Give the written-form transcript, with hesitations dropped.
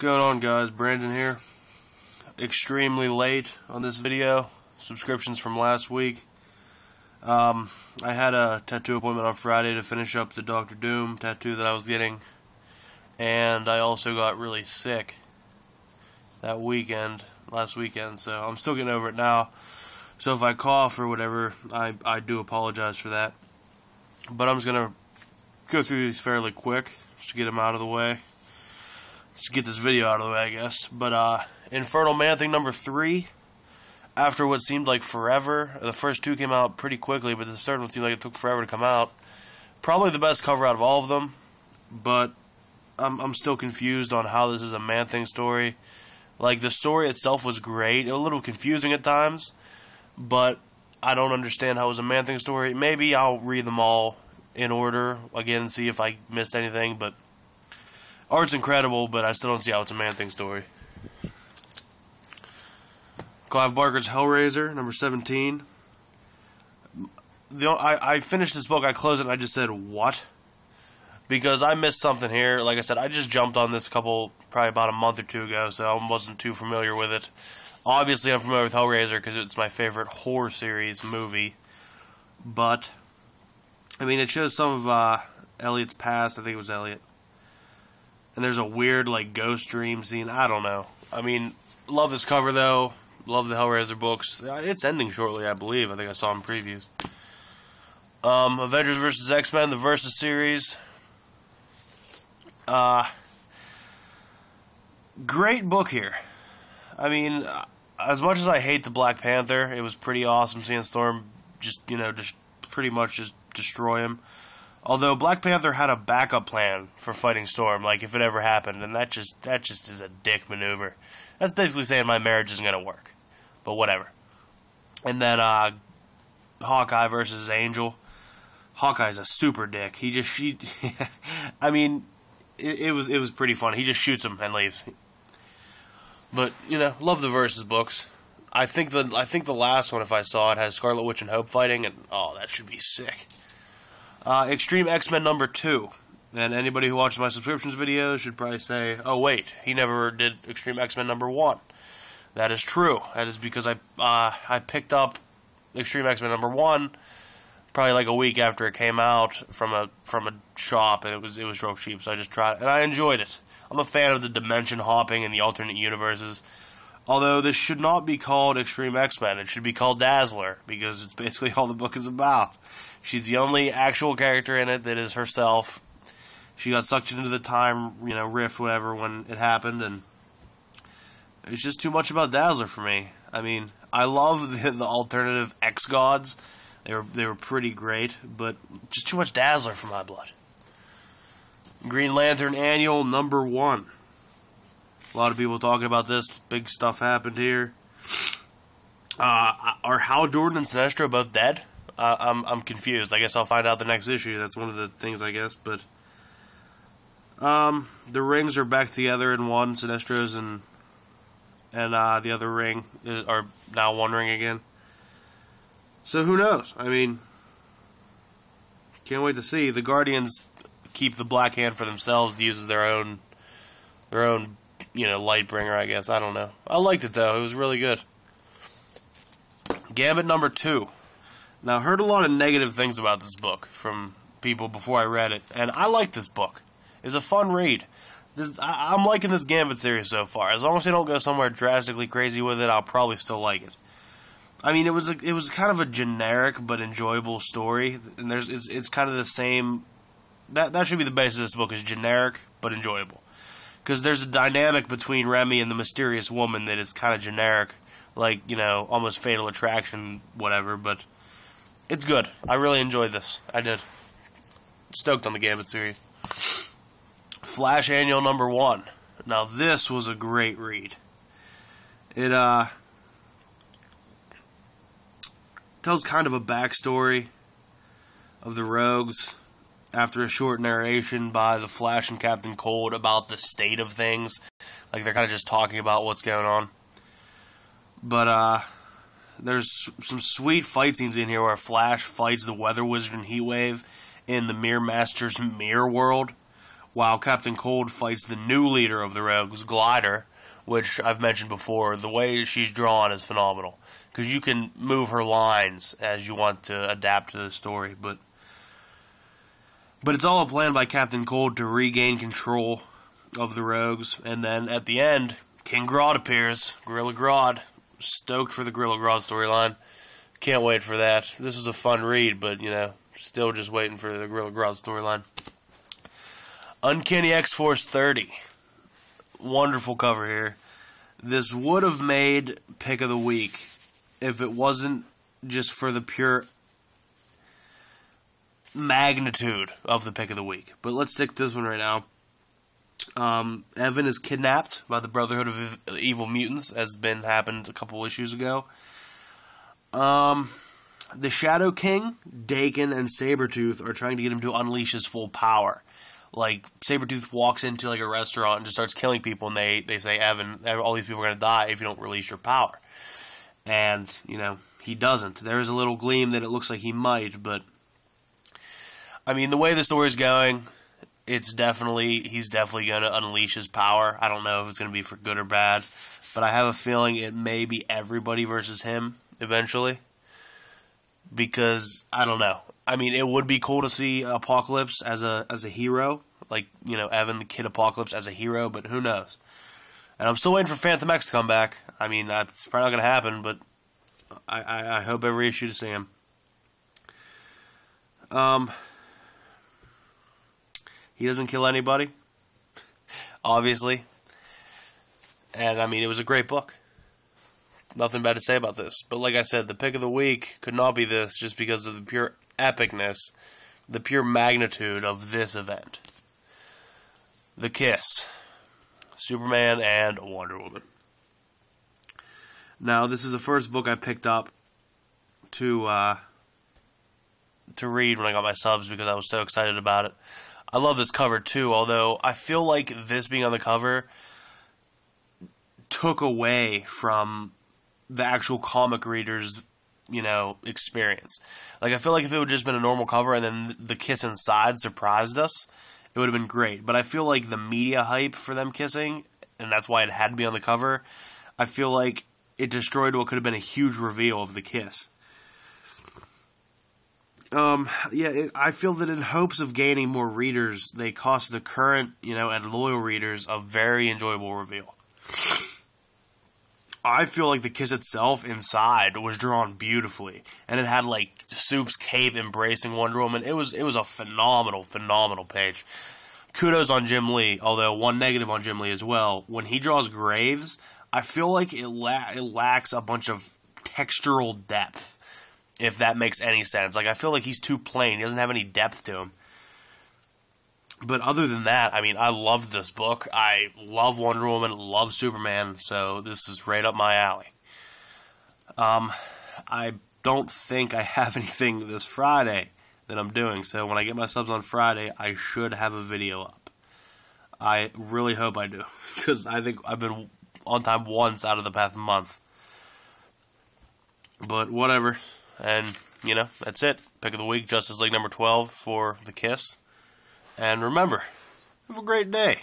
going on, guys? Brandon here. Extremely late on this video. Subscriptions from last week. I had a tattoo appointment on Friday to finish up the Dr. Doom tattoo that I was getting. And I also got really sick that weekend, last weekend, so I'm still getting over it now. So if I cough or whatever, I do apologize for that. But I'm just going to go through these fairly quick, just to get them out of the way. Just to get this video out of the way, I guess. But, Infernal Man-Thing number 3, after what seemed like forever. The first two came out pretty quickly, but the third one seemed like it took forever to come out. Probably the best cover out of all of them, but I'm still confused on how this is a Man-Thing story. Like, the story itself was great, a little confusing at times, but I don't understand how it was a Man-Thing story. Maybe I'll read them all in order again and see if I missed anything, but art's incredible, but I still don't see how it's a Man-Thing story. Clive Barker's Hellraiser, number 17. I finished this book, I closed it, and I just said, what? Because I missed something here. Like I said, I just jumped on this probably about a month or two ago, so I wasn't too familiar with it. Obviously, I'm familiar with Hellraiser because it's my favorite horror series movie. But, I mean, it shows some of Elliot's past. I think it was Elliot. And there's a weird, like, ghost dream scene. I don't know. I mean, love this cover, though. Love the Hellraiser books. It's ending shortly, I believe. I think I saw in previews. Avengers vs. X-Men, the Versus series. Great book here. I mean, as much as I hate the Black Panther, it was pretty awesome seeing Storm just pretty much just destroy him. Although Black Panther had a backup plan for fighting Storm, like if it ever happened, and that just is a dick maneuver. That's basically saying my marriage isn't gonna work. But whatever. And then Hawkeye versus Angel. Hawkeye's a super dick. I mean, it was pretty fun. He just shoots him and leaves. But love the Versus books. I think the last one, if I saw it, has Scarlet Witch and Hope fighting, and oh, that should be sick. Extreme X-Men number 2. And anybody who watches my subscriptions videos should probably say, oh wait, he never did Extreme X-Men number 1. That is true. That is because I picked up Extreme X-Men number 1 probably like a week after it came out from a shop, and it was real cheap, so I just tried it, and I enjoyed it. I'm a fan of the dimension hopping and the alternate universes. Although this should not be called Extreme X-Men, it should be called Dazzler, because it's basically all the book is about. She's the only actual character in it that is herself. She got sucked into the time, rift, whatever, when it happened, and it's just too much about Dazzler for me. I mean, I love the alternative X-Gods. They were pretty great, but just too much Dazzler for my blood. Green Lantern Annual number 1. A lot of people talking about this. Big stuff happened here. Are Hal Jordan and Sinestro both dead? I'm confused. I guess I'll find out the next issue. That's one of the things, I guess. But the rings are back together in one. Sinestro's and the other ring are now one ring again. So who knows? I mean, can't wait to see. The Guardians keep the Black Hand for themselves to use as their own Lightbringer, I guess. I don't know. I liked it, though. It was really good. Gambit number 2. Now, I heard a lot of negative things about this book from people before I read it, and I liked this book. It was a fun read. I'm liking this Gambit series so far. As long as they don't go somewhere drastically crazy with it, I'll probably still like it. I mean, it was kind of a generic but enjoyable story, and it's kind of the same. That should be the basis of this book, is generic but enjoyable. Because there's a dynamic between Remy and the mysterious woman that is kind of generic, like, almost Fatal Attraction, whatever, but it's good. I really enjoyed this. I did. Stoked on the Gambit series. Flash Annual number 1. Now, this was a great read. It, tells kind of a backstory of the Rogues after a short narration by the Flash and Captain Cold about the state of things. Like, they're kind of just talking about what's going on. But, there's some sweet fight scenes in here where Flash fights the Weather Wizard and Heatwave in the Mirror Master's mirror world, while Captain Cold fights the new leader of the Rogues, Glider, which I've mentioned before. The way she's drawn is phenomenal, because you can move her lines as you want to adapt to the story, but it's all a plan by Captain Cold to regain control of the Rogues, and then at the end, King Grodd appears, Gorilla Grodd. Stoked for the Gorilla Grodd storyline. Can't wait for that. This is a fun read, but, still just waiting for the Gorilla Grodd storyline. Uncanny X-Force 30. Wonderful cover here. This would have made Pick of the Week if it wasn't just for the pure magnitude of the Pick of the Week. But let's stick to this one right now. Evan is kidnapped by the Brotherhood of Evil Mutants, as happened a couple issues ago. The Shadow King, Daken, and Sabretooth are trying to get him to unleash his full power. Like, Sabretooth walks into like a restaurant and just starts killing people, and they say, Evan, all these people are going to die if you don't release your power. And, he doesn't. There is a little gleam that it looks like he might, but I mean, the way the story's going, he's definitely going to unleash his power. I don't know if it's going to be for good or bad, but I have a feeling it may be everybody versus him eventually, because I don't know. I mean, it would be cool to see Apocalypse as a hero, like, Evan the Kid Apocalypse as a hero, but who knows? And I'm still waiting for Phantom X to come back. I mean, it's probably not going to happen, but I hope every issue to see him. He doesn't kill anybody, obviously. And, I mean, it was a great book. Nothing bad to say about this. But like I said, the Pick of the Week could not be this just because of the pure epicness, the pure magnitude of this event. The Kiss. Superman and Wonder Woman. Now, this is the first book I picked up to read when I got my subs because I was so excited about it. I love this cover too, although I feel like this being on the cover took away from the actual comic reader's, experience. Like, I feel like if it would just been a normal cover and then the kiss inside surprised us, it would have been great. But I feel like the media hype for them kissing, and that's why it had to be on the cover, I feel like it destroyed what could have been a huge reveal of the kiss. I feel that in hopes of gaining more readers, they cost the current, and loyal readers a very enjoyable reveal. I feel like the kiss itself inside was drawn beautifully, and it had like Soup's cape embracing Wonder Woman. It was a phenomenal page. Kudos on Jim Lee, although one negative on Jim Lee as well. When he draws Graves, I feel like it lacks a bunch of textural depth. If that makes any sense. Like, I feel like he's too plain. He doesn't have any depth to him. But other than that, I mean, I love this book. I love Wonder Woman, love Superman, so this is right up my alley. I don't think I have anything this Friday that I'm doing, so when I get my subs on Friday, I should have a video up. I really hope I do, because I think I've been on time once out of the past month. But whatever. And, that's it. Pick of the week, Justice League number 12 for The Kiss. And remember, have a great day.